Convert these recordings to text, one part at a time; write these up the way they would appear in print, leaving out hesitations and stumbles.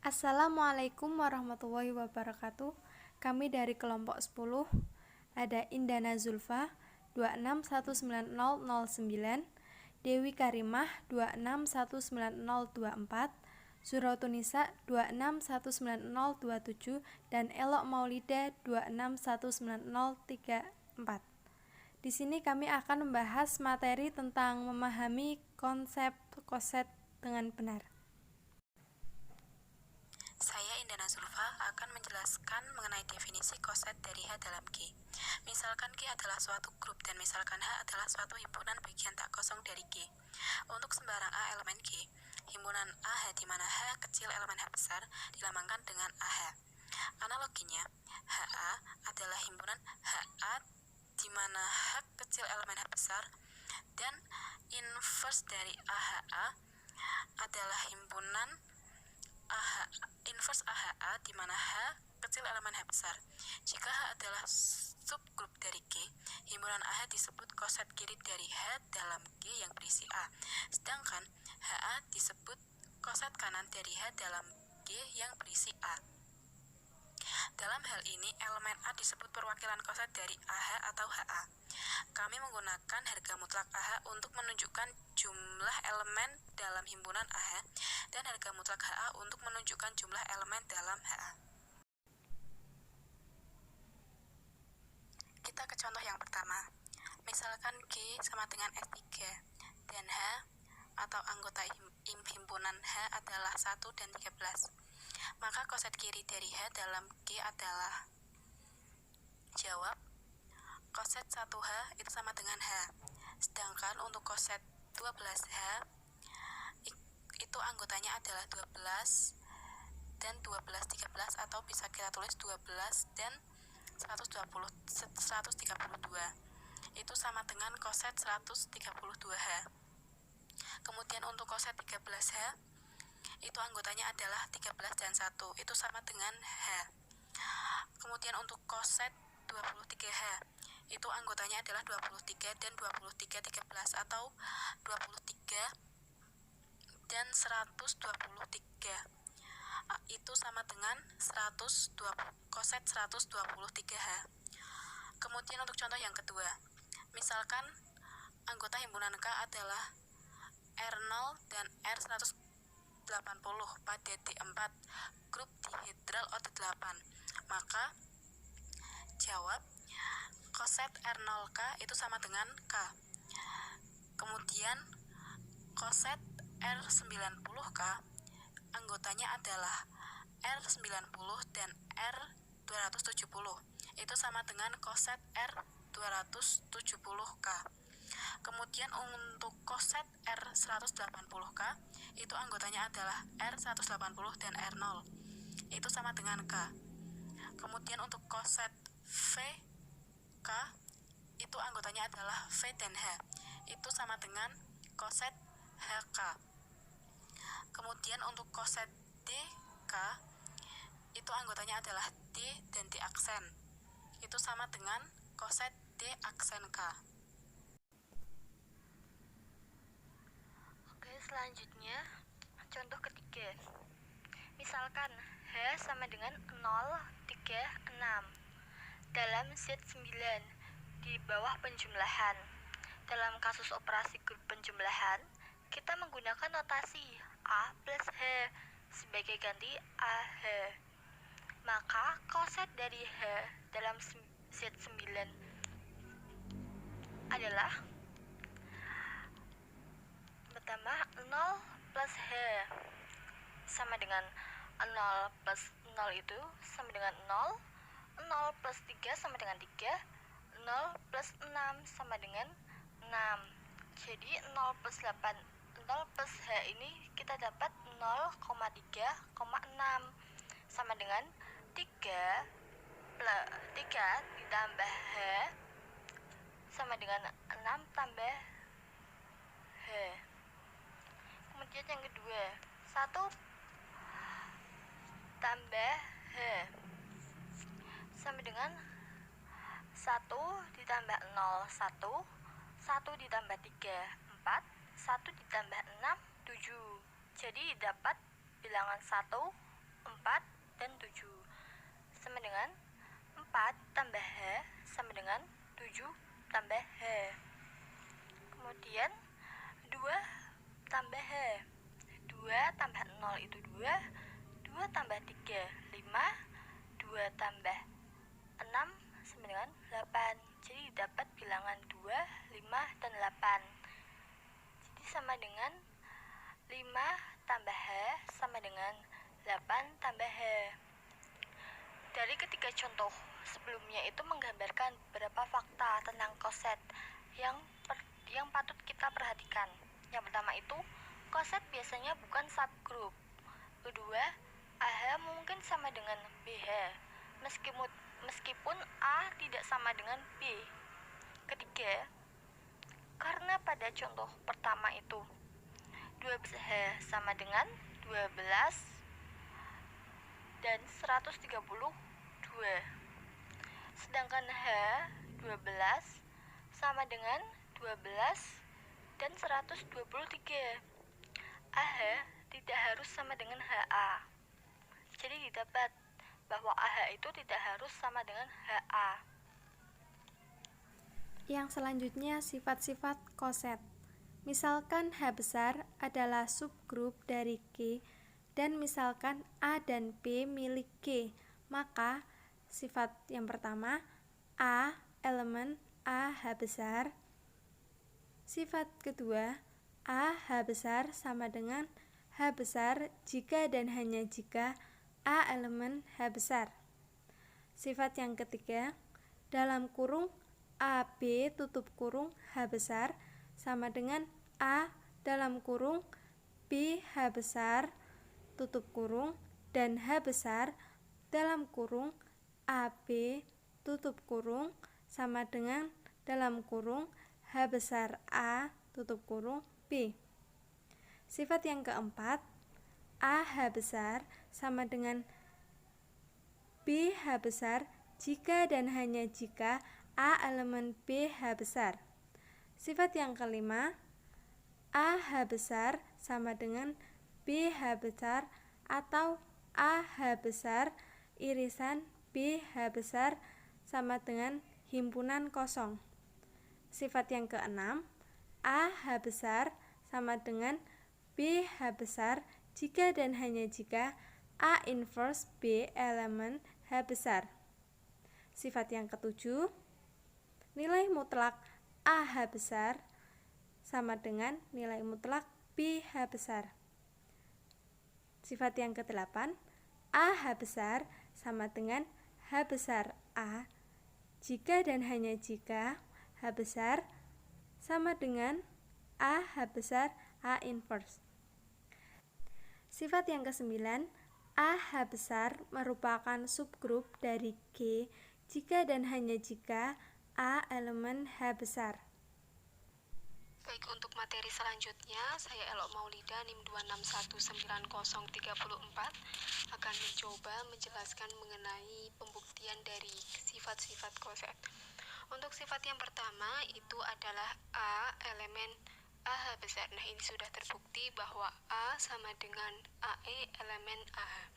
Assalamualaikum warahmatullahi wabarakatuh. Kami dari kelompok 10 ada Indana Zulfa 261909, Dewi Karimah 261924, Zuratunisa 261927 dan Elok Maulida 261934. Di sini kami akan membahas materi tentang memahami konsep koset dengan benar. Saya Indana Zulfa akan menjelaskan mengenai definisi koset dari H dalam G. Misalkan G adalah suatu grup dan misalkan H adalah suatu himpunan bagian tak kosong dari G. Untuk sembarang A elemen G, himpunan AH di mana H kecil elemen H besar dilambangkan dengan AH. Analoginya, HA adalah himpunan HA di mana H kecil elemen H besar dan inverse dari AHA adalah himpunan inverse AHA di mana H kecil elemen H besar. Jika H adalah subgrup dari G, himpunan AH disebut koset kiri dari H dalam G yang berisi A. Sedangkan HA disebut koset kanan dari H dalam G yang berisi A. Dalam hal ini, elemen A disebut perwakilan koset dari AH atau HA. Kami menggunakan harga mutlak AH untuk menunjukkan jumlah elemen dalam himpunan AH dan harga mutlak HA untuk menunjukkan jumlah elemen dalam HA. Kita ke contoh yang pertama. Misalkan G sama dengan S3 dan H atau anggota himpunan H adalah 1 dan 13. Maka koset kiri dari H dalam G adalah, jawab, koset 1H itu sama dengan H. Sedangkan untuk koset 12H itu anggotanya adalah 12 dan 12 13 atau bisa kita tulis 12 dan 132. Itu sama dengan koset 132H. Kemudian untuk koset 13H itu anggotanya adalah 13 dan 1, itu sama dengan H. Kemudian untuk koset 23H itu anggotanya adalah 23 dan 23 13 atau 23 dan 123, itu sama dengan koset 123H. Kemudian untuk contoh yang kedua, misalkan anggota himpunan K adalah R0 dan R180 pada D4 grup dihedral OD8. Maka jawab, koset R0K itu sama dengan K. Kemudian koset R90K anggotanya adalah R90 dan R270. Itu sama dengan koset R270K. Kemudian untuk koset R180K itu anggotanya adalah R180 dan R0. Itu sama dengan K. Kemudian untuk koset VK itu anggotanya adalah V dan H. Itu sama dengan koset HK. Kemudian untuk koset DK itu anggotanya adalah D dan D aksen. Itu sama dengan koset D aksen K. Selanjutnya, contoh ketiga. Misalkan H sama dengan 0, 3, 6 dalam set 9 di bawah penjumlahan. Dalam kasus operasi grup penjumlahan, kita menggunakan notasi A plus H sebagai ganti AH. Maka koset dari H dalam set 9 adalah pertama 0 plus H sama dengan 0 plus 0 itu sama dengan 0, 0 plus 3 sama dengan 3, 0 plus 6 sama dengan 6. Jadi 0 plus 8, 0 plus H ini kita dapat 0,3,6 sama dengan 3 ditambah H sama dengan 6 tambah H. Kemudian yang kedua, 1 tambah H sama dengan 1 ditambah 0, 1 ditambah 3, 4, 1 ditambah 6, 7. Jadi dapat bilangan 1, 4, dan 7. Sama dengan 4 tambah H sama dengan 7 tambah H. Kemudian 2 tambah H. 2 tambah 0 itu 2. 2 tambah 3, 5. 2 tambah 6 sama dengan 8. Jadi dapat bilangan 2, 5, dan 8. Jadi sama dengan 5 tambah H sama dengan 8 tambah H. Dari ketiga contoh sebelumnya itu menggambarkan beberapa fakta tentang koset yang patut kita perhatikan. Yang pertama itu, koset biasanya bukan subgroup. Kedua, AH mungkin sama dengan BH, meskipun A tidak sama dengan B. Ketiga, karena pada contoh pertama itu 12H sama dengan 12 dan 132. Sedangkan H 12 sama dengan 12 dan 123. AH tidak harus sama dengan HA. Jadi didapat bahwa AH itu tidak harus sama dengan HA. Yang selanjutnya sifat-sifat koset. Misalkan H besar adalah subgrup dari G dan misalkan A dan B milik G, maka sifat yang pertama A elemen A H besar. Sifat kedua A H besar sama dengan H besar jika dan hanya jika A elemen H besar. Sifat yang ketiga dalam kurung AB tutup kurung H besar sama dengan A dalam kurung B H besar tutup kurung dan H besar dalam kurung AB tutup kurung sama dengan dalam kurung H besar A tutup kurung B. Sifat yang keempat AH besar sama dengan BH besar jika dan hanya jika A elemen BH besar. Sifat yang kelima AH besar sama dengan BH besar atau AH besar irisan BH besar sama dengan himpunan kosong. Sifat yang keenam AH besar sama dengan BH besar jika dan hanya jika A inverse B elemen H besar. Sifat yang ketujuh nilai mutlak AH besar sama dengan nilai mutlak BH besar. Sifat yang kedelapan AH besar sama dengan H besar A jika dan hanya jika H besar sama dengan AH besar A inverse. Sifat yang kesembilan AH besar merupakan subgrup dari G jika dan hanya jika A elemen H besar. Baik, untuk materi selanjutnya, saya Elok Maulida NIM 2619034 akan mencoba menjelaskan mengenai pembuktian dari sifat-sifat koset. Untuk sifat yang pertama itu adalah A elemen AH besar. Nah, ini sudah terbukti bahwa A sama dengan AE elemen AH.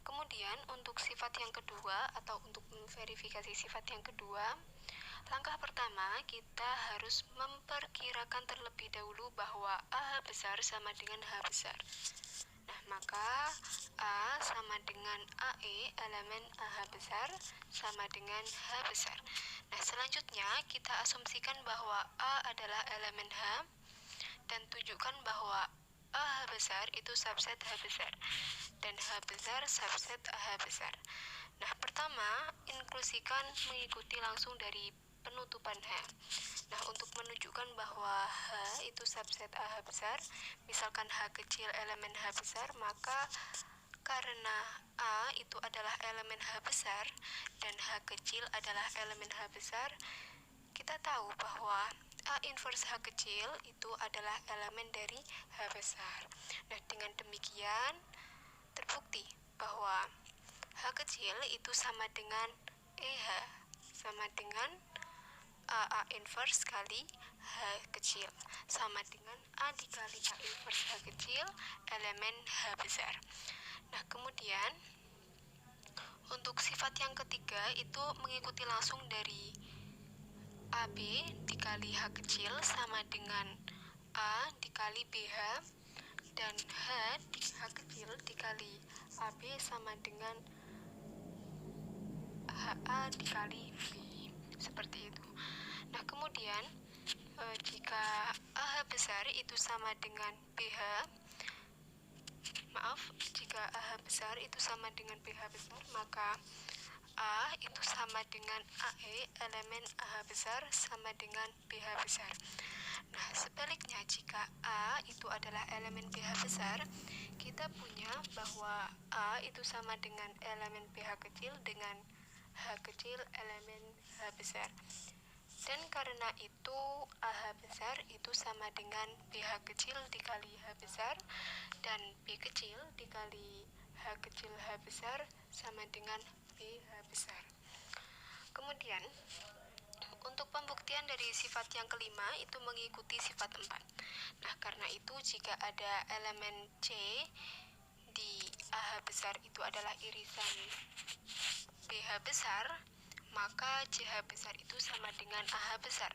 Kemudian untuk sifat yang kedua atau untuk memverifikasi sifat yang kedua, langkah pertama kita harus memperkirakan terlebih dahulu bahwa AH besar sama dengan H besar. Nah, maka A sama dengan AE elemen AH besar sama dengan H besar. Nah, selanjutnya kita asumsikan bahwa A adalah elemen H dan tunjukkan bahwa AH besar itu subset H besar dan H besar subset AH besar. Nah, pertama, inklusikan mengikuti langsung dari penutupan H. Nah, untuk menunjukkan bahwa H itu subset AH besar, misalkan H kecil elemen H besar, maka karena A itu adalah elemen H besar dan H kecil adalah elemen H besar, kita tahu bahwa A inverse H kecil itu adalah elemen dari H besar. Nah, dengan demikian terbukti bahwa H kecil itu sama dengan EH sama dengan A inverse kali H kecil sama dengan A dikali A inverse H kecil elemen H besar. Nah, kemudian 3 itu mengikuti langsung dari AB dikali H kecil sama dengan A dikali BH, dan H kecil dikali AB sama dengan HA dikali B, seperti itu. Nah, kemudian jika AH besar itu sama dengan jika AH besar itu sama dengan BH besar, maka A itu sama dengan AE, elemen AH besar sama dengan BH besar. Nah, sebaliknya jika A itu adalah elemen BH besar, kita punya bahwa A itu sama dengan elemen BH kecil dengan H kecil elemen H besar. Dan karena itu AH besar itu sama dengan BH kecil dikali H besar, dan B kecil dikali H kecil H besar sama dengan BH besar. Kemudian untuk pembuktian dari sifat yang kelima itu mengikuti sifat 4. Nah, karena itu jika ada elemen C di AH besar itu adalah irisan BH besar, maka CH besar itu sama dengan AH besar,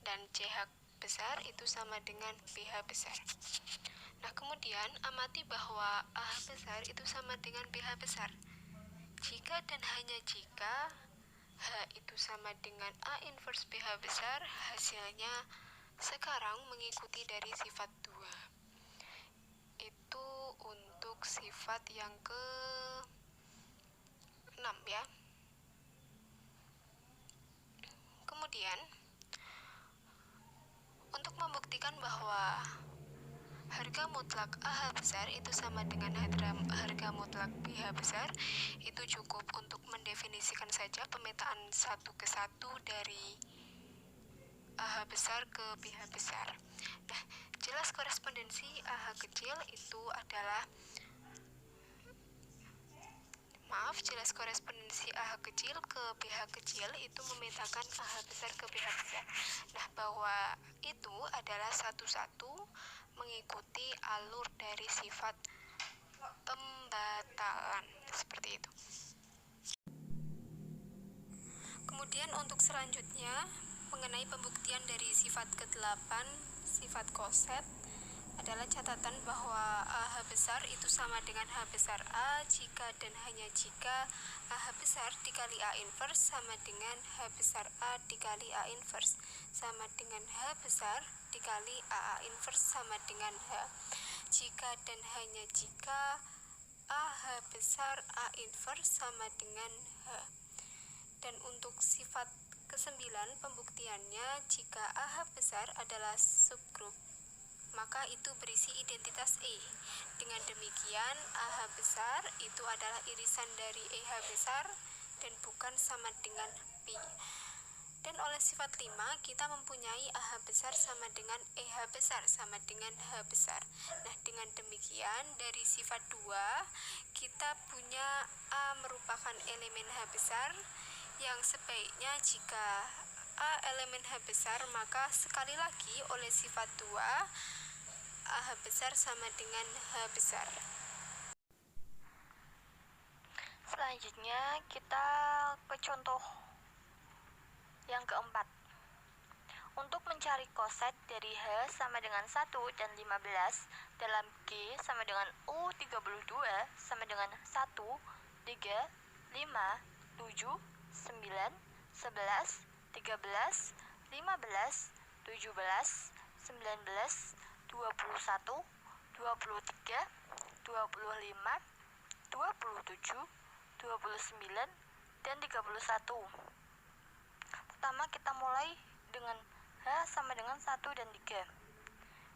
dan CH besar itu sama dengan BH besar. Nah, kemudian amati bahwa AH besar itu sama dengan BH besar. Jika dan hanya jika H itu sama dengan A inverse BH besar, hasilnya sekarang mengikuti dari sifat 2. Itu untuk sifat yang ke-6 ya. Kemudian untuk membuktikan bahwa harga mutlak AH besar itu sama dengan harga mutlak BH besar, itu cukup untuk mendefinisikan saja pemetaan satu ke satu dari AH besar ke BH besar. Nah, jelas korespondensi AH kecil itu adalah jelas korespondensi AH kecil ke BH kecil itu memetakan AH besar ke BH besar. Nah, bahwa itu adalah satu-satu mengikuti alur dari sifat pembatalan, seperti itu. Kemudian untuk selanjutnya mengenai pembuktian dari sifat ke-8, sifat koset, adalah catatan bahwa AH besar itu sama dengan H besar A jika dan hanya jika AH besar dikali A inverse sama dengan H besar A dikali A inverse sama dengan H besar dikali AA inverse sama dengan H. Jika dan hanya jika AH besar A inverse sama dengan H. Dan untuk sifat ke-9 pembuktiannya, jika AH besar adalah subgrup, maka itu berisi identitas E. Dengan demikian, AH besar itu adalah irisan dari EH besar dan bukan sama dengan P. Dan oleh sifat 5, kita mempunyai AH besar sama dengan EH besar sama dengan H besar. Nah, dengan demikian, dari sifat 2, kita punya A merupakan elemen H besar, yang sebaiknya jika A elemen H besar, maka sekali lagi oleh sifat 2, AH besar sama dengan H besar. Selanjutnya kita ke contoh yang keempat. Untuk mencari koset dari H sama dengan 1 dan 15 dalam G sama dengan U32 sama dengan 1, 3, 5, 7, 9, 11, 13, 15, 17, 19, 21, 23, 25, 27, 29, dan 31. Pertama kita mulai dengan H sama dengan 1 dan 3.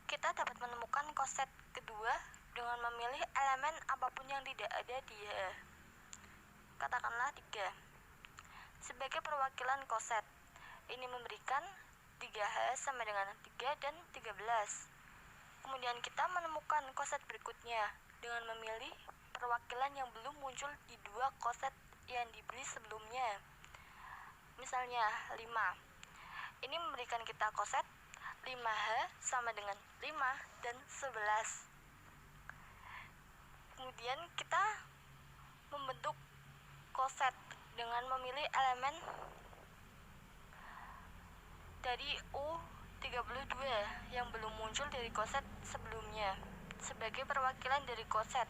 Kita dapat menemukan koset kedua dengan memilih elemen apapun yang tidak ada di H. Katakanlah 3. Sebagai perwakilan koset, ini memberikan 3H sama dengan 3 dan 13. Kemudian kita menemukan koset berikutnya dengan memilih perwakilan yang belum muncul di dua koset yang diberi sebelumnya. Misalnya 5. Ini memberikan kita koset 5H sama dengan 5 dan 11. Kemudian kita membentuk koset dengan memilih elemen dari U32 yang belum muncul dari koset sebelumnya sebagai perwakilan dari koset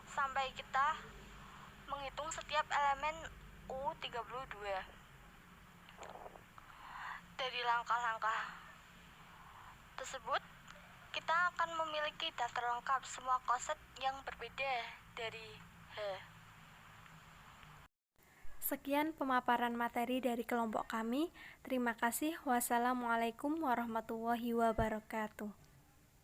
sampai kita menghitung setiap elemen U32. Dari langkah-langkah tersebut, kita akan memiliki daftar lengkap semua koset yang berbeda dari H. Sekian pemaparan materi dari kelompok kami. Terima kasih. Wassalamualaikum warahmatullahi wabarakatuh.